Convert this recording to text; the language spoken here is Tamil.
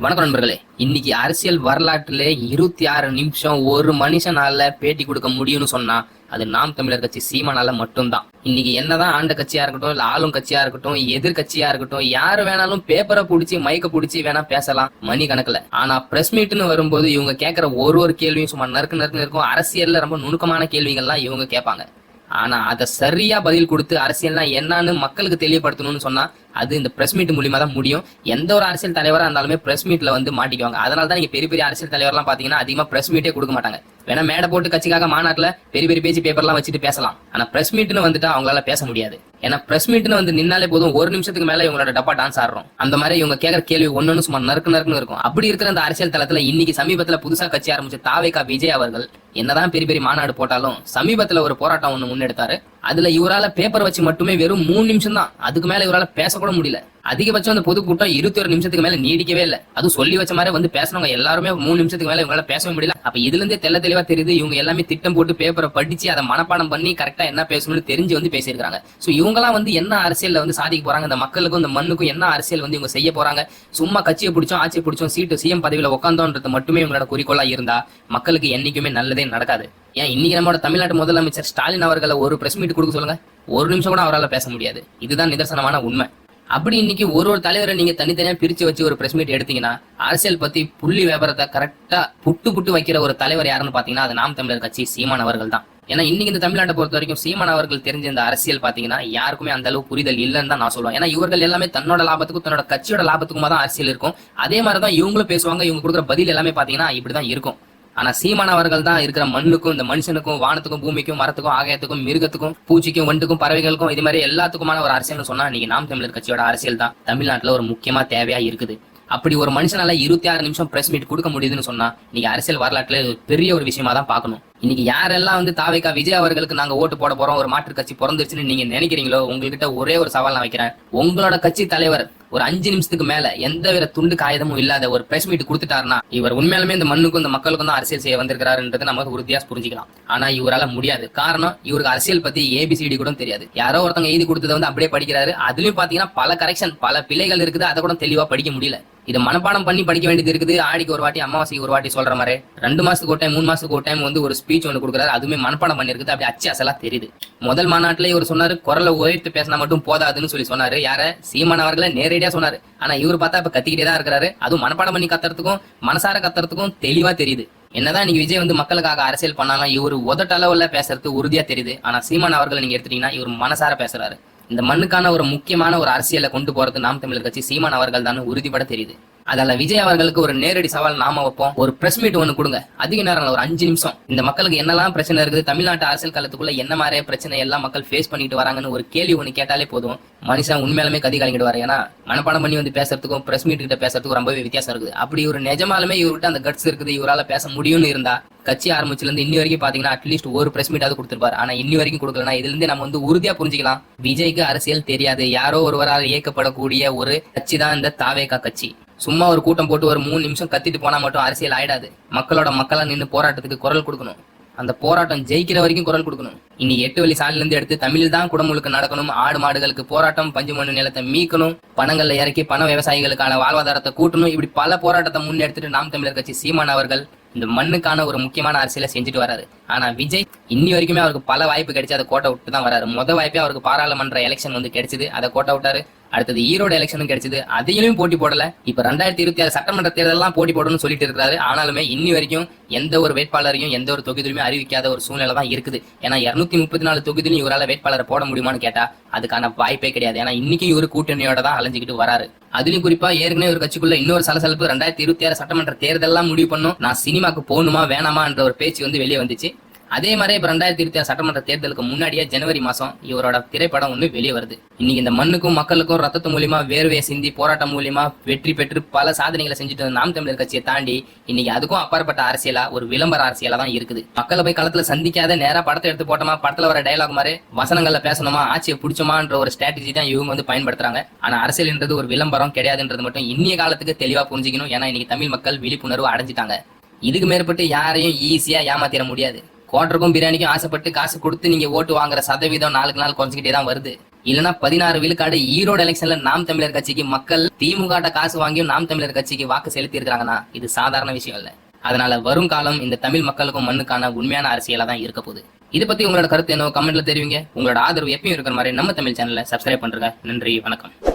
வணக்கம் நண்பர்களே. இன்னைக்கு அரசியல் வரலாற்றிலே 26 நிமிஷம் ஒரு மனுஷனால பேட்டி கொடுக்க முடியும்னு சொன்னா அது நாம் தமிழர் கட்சி சீமானால மட்டும்தான். இன்னைக்கு என்னதான் ஆண்ட கட்சியா இருக்கட்டும், இல்ல ஆளும் கட்சியா இருக்கட்டும், எதிர்கட்சியா இருக்கட்டும், யாரு வேணாலும் பேப்பரை புடிச்சு மைக்க புடிச்சு வேணா பேசலாம் மணி கணக்குல. ஆனா பிரஸ் மீட்னு வரும்போது இவங்க கேட்கிற ஒரு கேள்வியும் சும்மா நறுக்கு நறுக்குன்னு இருக்கும். அரசியல்ல ரொம்ப நுணுக்கமான கேள்விகள்லாம் இவங்க கேட்பாங்க. ஆனா அதை சரியா பதில் கொடுத்து அரசியல்னா என்னன்னு மக்களுக்கு தெளிவுபடுத்தணும்னு சொன்னா அது இந்த பிரஸ் மீட் மூலியமா தான் முடியும். எந்த ஒரு அரசியல் தலைவரா இருந்தாலுமே பிரஸ் மீட்ல வந்து மாட்டிக்குவாங்க. அதனாலதான் நீங்க பெரிய பெரிய அரசியல் தலைவர்லாம் பாத்தீங்கன்னா அதிகமா பிரஸ் மீட்டே கொடுக்க மாட்டாங்க. வேணா மேடை போட்டு கட்சிக்காக மாநாட்டுல பெரிய பெரிய பேச்சு பேப்பர்லாம் வச்சுட்டு பேசலாம். ஆனா பிரஸ் மீட்னு வந்துட்டா அவங்களால பேச முடியாது. ஏன்னா பிரஸ் மீட்னு வந்து நின்னாலே போதும், ஒரு நிமிஷத்துக்கு மேல இவங்களோட டப்பா டான்ஸ் ஆடுறோம். அந்த மாதிரி இவங்க கேட்கற கேள்வி ஒன்னு சும்மா நறுக்கு நறுக்குன்னு இருக்கும். அப்படி இருக்கிற அந்த அரசியல் தளத்துல இன்னைக்கு சமீபத்துல புதுசா கட்சி ஆரம்பிச்ச தாவேகா விஜய் அவர்கள் என்னதான் பெரிய பெரிய மாநாடு போட்டாலும் சமீபத்துல ஒரு போராட்டம் ஒண்ணு முன்னெடுத்தாரு. அதுல இவரால பேப்பர் வச்சு மட்டுமே வெறும் 3 நிமிஷம் தான், அதுக்கு மேல இவரால பேசக்கூட முடியல. அதிகபட்சம் அந்த பொதுக்கூட்டம் 21 நிமிஷத்துக்கு மேல நீடிக்கவே இல்லை. அதுவும் சொல்லி வச்ச மாதிரி வந்து பேசணுங்க எல்லாருமே 3 நிமிஷத்துக்கு மேல இவங்களால பேசவே முடியல. அப்ப இதுல இருந்தே தெளிவா தெரியுது இவங்க எல்லாமே திட்டம் போட்டு பேப்பரை படிச்சு அதை மனப்பாடம் பண்ணி கரெக்டா என்ன பேசணும்னு தெரிஞ்சு வந்து பேசியிருக்காங்க. சோ இவங்கலாம் வந்து என்ன அரசியல்ல வந்து சாதிக்க போறாங்க, இந்த மக்களுக்கும் இந்த மண்ணுக்கும் என்ன அரசியல் வந்து இவங்க செய்ய போறாங்க, சும்மா கட்சியை பிடிச்சோம் ஆட்சியை பிடிச்சோம் சீட்டு சிஎம் பதவியில உட்காந்தோன்றது மட்டுமே இவங்களோட குறிக்கோளா இருந்தா மக்களுக்கு என்னைக்குமே நல்லதே நடக்காது. ஏன் இன்னைக்கு நம்மளோட தமிழ்நாட்டு முதலமைச்சர் ஸ்டாலின் அவர்களை ஒரு பிரஸ் மீட் கொடுக்க சொல்லுங்க, ஒரு நிமிஷம் கூட அவரால் பேச முடியாது. இதுதான் நிதர்சனமான உண்மை. அப்படி இன்னைக்கு ஒரு தலைவரை நீங்க தனித்தனியா பிரிச்சு வச்சு ஒரு பிரஸ் மீட் எடுத்தீங்கன்னா அரசியல் பத்தி புள்ளி விவரத்தை கரெக்டா புட்டு வைக்கிற ஒரு தலைவர் யாருன்னு பாத்தீங்கன்னா அது நாம் தமிழர் கட்சி சீமான் அவர்கள் தான். ஏன்னா இன்னைக்கு இந்த தமிழ்நாட்டை பொறுத்த வரைக்கும் சீமான் அவர்கள் தெரிஞ்ச இந்த அரசியல் பாத்தீங்கன்னா யாருக்குமே அந்த அளவு புரிதல் இல்லைன்னு தான் நான் சொல்லுவேன். ஏன்னா இவர்கள் எல்லாமே தன்னோட லாபத்துக்கும் தன்னோட கட்சியோட லாபத்துக்குமா தான் அரசியல் இருக்கும். அதே மாதிரிதான் இவங்களும் பேசுவாங்க. இவங்க கொடுக்குற பதில் எல்லாமே பாத்தீங்கன்னா இப்படிதான் இருக்கும். ஆனா சீமான் அவர்கள் தான் இருக்கிற மண்ணுக்கும் இந்த மனுஷனுக்கும் வானத்துக்கும் பூமிக்கும் மரத்துக்கும் ஆகாயத்துக்கும் மிருகத்துக்கும் பூச்சிக்கும் வண்டுக்கும் பறவைகளுக்கும் இது மாதிரி எல்லாத்துக்குமான ஒரு அரசியல்னு சொன்னா இன்னைக்கு நாம் தமிழர் கட்சியோட அரசியல் தான் தமிழ்நாட்டுல ஒரு முக்கியமா தேவையா இருக்குது. அப்படி ஒரு மனுஷனால 26 நிமிஷம் பிரஸ் மீட் கொடுக்க முடியுதுன்னு சொன்னா இன்னைக்கு அரசியல் வரலாற்றுல பெரிய ஒரு விஷயமா தான் பார்க்கணும். இன்னைக்கு யாரெல்லாம் வந்து தாவேகா விஜய் அவர்களுக்கு நாங்க ஓட்டு போட போறோம், ஒரு மாற்று கட்சி பிறந்துருச்சுன்னு நீங்க நினைக்கிறீங்களோ உங்ககிட்ட ஒரே ஒரு சவால் நான் வைக்கிறேன். உங்களோட கட்சி தலைவர் ஒரு 5 நிமிஷத்துக்கு மேல எந்த வித துண்டு காகிதமும் இல்லாத ஒரு பிரஸ் மீட் கொடுத்துட்டாருன்னா இவர் உண்மையாலுமே இந்த மண்ணுக்கும் இந்த மக்களுக்கும் தான் அரசியல் செய்ய வந்திருக்கிறாருன்றது நம்ம உறுதியா புரிஞ்சுக்கலாம். ஆனா இவரால முடியாது. காரணம் இவருக்கு அரசியல் பத்தி ABCD கூட தெரியாது. யாரோ ஒருத்தங்க எழுதி கொடுத்ததை வந்து அப்படியே படிக்கிறாரு. அதுலயும் பாத்தீங்கன்னா பல கரெக்ஷன் பல பிழைகள் இருக்குது. அதை கூட தெளிவா படிக்க முடியல. இது மனப்பாடம் பண்ணி படிக்க வேண்டியது இருக்குது. ஆடிக்கு ஒரு வாட்டி அமாவாசைக்கு ஒரு வாட்டி சொல்ற மாதிரி 2 மாசத்துக்கு ஒரு டைம் 3 மாசத்துக்கு ஒரு டைம் வந்து ஒரு ஸ்பீச் ஒன்று கொடுக்குறாரு. அதுவுமே மனப்பாடம் பண்ணி இருக்குது. அப்படி அச்சு அசலா தெரியுது. முதல் மாநாட்டிலே இவர் சொன்னாரு குரலை உயர்த்து பேசினா மட்டும் போதாதுன்னு சொன்னாரு. யார சீமான் அவர்களை நேரடியா சொன்னாரு. ஆனா இவர் பார்த்தா இப்ப கத்திக்கிட்டே தான் இருக்கிறாரு. அதுவும் மனப்பாடம் பண்ணி கத்துறதுக்கும் மனசார கத்துறதுக்கும் தெளிவா தெரியுது. என்னதான் நீங்க விஜய் வந்து மக்களுக்காக அரசியல் பண்ணாலும் இவர் உதட்டளவுல பேசுறது உறுதியா தெரியுது. ஆனா சீமான் அவர்களை நீங்க எடுத்துட்டீங்கன்னா இவர் மனசார பேசுறாரு. இந்த மண்ணுக்கான ஒரு முக்கியமான ஒரு அரசியலை கொண்டு போறது நாம் தமிழர் கட்சி சீமான் அவர்கள் தான் உறுதிப்பட தெரியுது. அதால விஜய் அவர்களுக்கு ஒரு நேரடி சவால் நாம வைப்போம். ஒரு பிரஸ் மீட் ஒண்ணு கொடுங்க, அதிக நேரம் ஒரு 5 நிமிஷம். இந்த மக்களுக்கு என்னெல்லாம் பிரச்சனை இருக்குது, தமிழ்நாட்டு அரசியல் காலத்துக்குள்ள என்ன மாதிரி பிரச்சனை எல்லாம் மக்கள் ஃபேஸ் பண்ணிட்டு வராங்கன்னு ஒரு கேள்வி ஒண்ணு கேட்டாலே போதும், மனுஷன் உண்மையாலுமே கதி கலங்கிடுவாரு. ஏன்னா மனப்பாடம் பண்ணி வந்து பேசுறதுக்கும் பிரஸ் மீட் கிட்ட பேசுறதுக்கும் ரொம்பவே வித்தியாசம் இருக்குது. அப்படி ஒரு நிஜமாலுமே இவர்கிட்ட அந்த கட்ஸ் இருக்குது, இவரால பேச முடியும்னு இருந்தா கட்சி ஆரம்பிச்சுல இருந்து இன்னி வரைக்கும் பாத்தீங்கன்னா அட்லீஸ்ட் ஒரு பிரஸ் மீட்டாவது கொடுத்திருப்பாரு. ஆனா இன்னி வரைக்கும் கொடுக்கலனா இதுல இருந்து நம்ம வந்து உறுதியா புரிஞ்சுக்கலாம் விஜய்க்கு அரசியல் தெரியாது. யாரோ ஒருவரால் இயக்கப்படக்கூடிய ஒரு கட்சி தான் இந்த தாவேகா கட்சி. சும்மா ஒரு கூட்டம் போட்டு ஒரு 3 நிமிஷம் கத்திட்டு போனா மட்டும் அரசியல் ஆயிடாது. மக்களா நின்று போராட்டத்துக்கு குரல் கொடுக்கணும். அந்த போராட்டம் ஜெயிக்கிற வரைக்கும் குரல் கொடுக்கணும். இனி 8 வழி சாலையில இருந்து எடுத்து தமிழ் தான் குடமுழுக்கு நடக்கணும். ஆடு மாடுகளுக்கு போராட்டம், பஞ்சு மண்ணு நிலத்தை மீட்கணும், பணங்கள்ல இறக்கி பண விவசாயிகளுக்கான வாழ்வாதாரத்தை கூட்டணும். இப்படி பல போராட்டத்தை முன்னெடுத்துட்டு நாம் தமிழர் கட்சி சீமான் அவர்கள் இந்த மண்ணுக்கான ஒரு முக்கியமான அரசியலை செஞ்சுட்டு வராரு. ஆனா விஜய் இன்னி வரைக்குமே அவருக்கு பல வாய்ப்பு கிடைச்சு அதை கோட்டை விட்டு தான் வராரு. வாய்ப்பே அவருக்கு பாராளுமன்ற எலெக்ஷன் வந்து கிடைச்சது, அதை கோட்டை விட்டாரு. அடுத்தது ஈரோடு எலெக்ஷனும் கிடைச்சது, அதையும் போட்டி போடல. இப்ப 2026 சட்டமன்ற தேர்தலாம் போட்டி போடணும்னு சொல்லிட்டு இருக்காரு. ஆனாலுமே இன்னி வரைக்கும் எந்த ஒரு வேட்பாளரையும் எந்த ஒரு தொகுதியிலுமே அறிவிக்காத ஒரு சூழ்நிலை தான் இருக்குது. ஏன்னா 234 தொகுதியிலும் இவரால் வேட்பாளரை போட முடியுமான்னு கேட்டா அதுக்கான வாய்ப்பே கிடையாது. ஏன்னா இன்னைக்கும் இவரு கூட்டணியோட தான் அலைஞ்சிக்கிட்டு வராரு. அதுலயும் குறிப்பா ஏற்கனவே ஒரு கட்சிக்குள்ள இன்னொரு சலசலப்பு 2026 சட்டமன்ற தேர்தலாம் முடிவு பண்ணும், நான் சினிமாக்கு போகணுமா வேணாமா என்ற ஒரு பேச்சு வந்து வெளியே வந்துச்சு. அதே மாதிரி இப்ப 2026 சட்டமன்ற தேர்தலுக்கு முன்னாடியே ஜனவரி மாசம் இவரோட திரைப்படம் ஒண்ணு வெளியே வருது. இன்னைக்கு இந்த மண்ணுக்கும் மக்களுக்கும் ரத்தத்து மூலியமா வேர்வையை சிந்தி போராட்டம் மூலியமா வெற்றி பெற்று பல சாதனைகளை செஞ்சுட்டு நாம் தமிழர் கட்சியை தாண்டி இன்னைக்கு அதுக்கும் அப்பாற்பட்ட அரசியலா ஒரு விளம்பர அரசியலா தான் இருக்குது. மக்களை போய் களத்துல சந்திக்காத நேரா படத்தை எடுத்து போட்டோமா, படத்துல வர டயலாக் மாதிரி வசனங்கள்ல பேசணுமா, ஆட்சியை பிடிச்சோமான்ற ஒரு ஸ்ட்ராட்டஜி தான் இவங்க வந்து பயன்படுத்துறாங்க. ஆனா அரசியல்ன்றது ஒரு விளம்பரம் கிடையாதுன்றது மட்டும் இன்னைய காலத்துக்கு தெளிவா புரிஞ்சுக்கணும். ஏன்னா இன்னைக்கு தமிழ் மக்கள் விழிப்புணர்வு அடைஞ்சிட்டாங்க. இதுக்கு மேற்பட்டு யாரையும் ஈஸியா ஏமாத்திர முடியாது. குவார்டருக்கும் பிரியாணிக்கும் ஆசைப்பட்டு காசு கொடுத்து நீங்க ஓட்டு வாங்குற சதவீதம் நாளுக்கு நாள் குறைஞ்சிக்கிட்டே தான் வருது. இல்லனா 16 விழுக்காடு ஈரோடு எலெக்ஷன்ல நாம் தமிழர் கட்சிக்கு மக்கள் திமுக காசு வாங்கியும் நாம் தமிழர் கட்சிக்கு வாக்கு செலுத்தி இருக்காங்கன்னா இது சாதாரண விஷயம் இல்ல. அதனால வரும் காலம் இந்த தமிழ் மக்களுக்கும் மண்ணுக்கான உண்மையான அரசியலா தான் இருக்க போகுது. இதை பத்தி உங்களோட கருத்து என்ன கமெண்ட்ல தெரிவிங்க. உங்களோட ஆதரவு எப்பயும் இருக்கிற மாதிரி நம்ம தமிழ் சேனலை சப்ஸ்கிரைப் பண்றேங்க. நன்றி, வணக்கம்.